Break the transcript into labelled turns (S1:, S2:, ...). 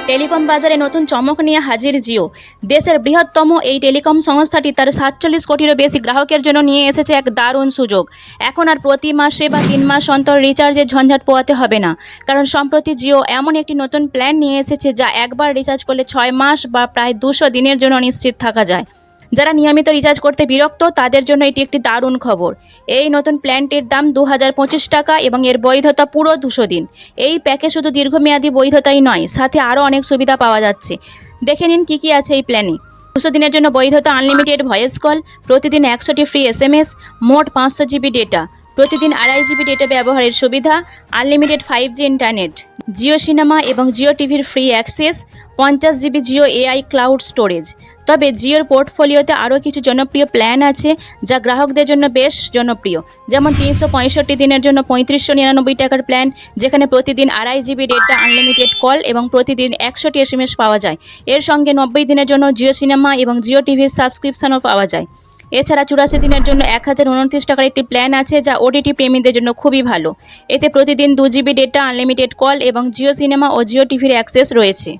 S1: Telecom বাজারে নতুন চমক নিয়ে হাজির জিও। দেশের বৃহত্তম এই টেলিকম সংস্থাটি তার ৪৭ কোটিরও বেশি গ্রাহকের জন্য নিয়ে এসেছে এক দারুণ সুযোগ। এখন আর প্রতি মাসে বা ৩ মাস অন্তর রিচার্জের ঝঞ্ঝাট পোহাতে হবে না, কারণ সম্প্রতি জিও এমন একটি নতুন প্ল্যান নিয়ে এসেছে যা একবার রিচার্জ করলে ৬ মাস বা প্রায় ২০০ দিনের জন্য নিশ্চিত থাকা যায়। যারা নিয়মিত রিচার্জ করতে বিরক্ত তাদের জন্য এটি একটি দারুণ খবর। এই নতুন প্ল্যানটির দাম ২০২৫ টাকা এবং এর বৈধতা পুরো ২০০ দিন। এই প্যাকেজ শুধু দীর্ঘমেয়াদী বৈধতাই নয়, সাথে আরও অনেক সুবিধা পাওয়া যাচ্ছে। দেখে নিন কী কী আছে এই প্ল্যানে। ২০০ দিনের জন্য বৈধতা, আনলিমিটেড ভয়েস কল, প্রতিদিন ১০০টি ফ্রি SMS, মোট ৫০০ জিবি ডেটা, প্রতিদিন ২.৫ জিবি ডেটা ব্যবহারের সুবিধা, unlimited 5G internet, Jio cinema এবং জিও টিভির free access, ৫০ GB Jio AI cloud storage. তবে জিওর পোর্টফোলিওতে আরও কিছু জনপ্রিয় প্ল্যান আছে যা গ্রাহকদের জন্য বেশ জনপ্রিয়, যেমন ৩৬৫ দিনের জন্য ৩৫৯৯ টাকার প্ল্যান, যেখানে প্রতিদিন ২.৫ জিবি ডেটা, আনলিমিটেড কল এবং প্রতিদিন ১০০টি SMS পাওয়া যায়। এর সঙ্গে ৯০ দিনের জন্য জিও সিনেমা এবং জিও টিভির সাবস্ক্রিপশনও পাওয়া যায়। এছাড়া ৮৪ দিনের জন্য ১০২৯ টাকার একটি প্ল্যান আছে যা OTT প্রেমীদের জন্য খুবই ভালো। এতে প্রতিদিন ২ জিবি ডেটা, আনলিমিটেড কল এবং জিও সিনেমা ও জিও টিভির অ্যাক্সেস রয়েছে।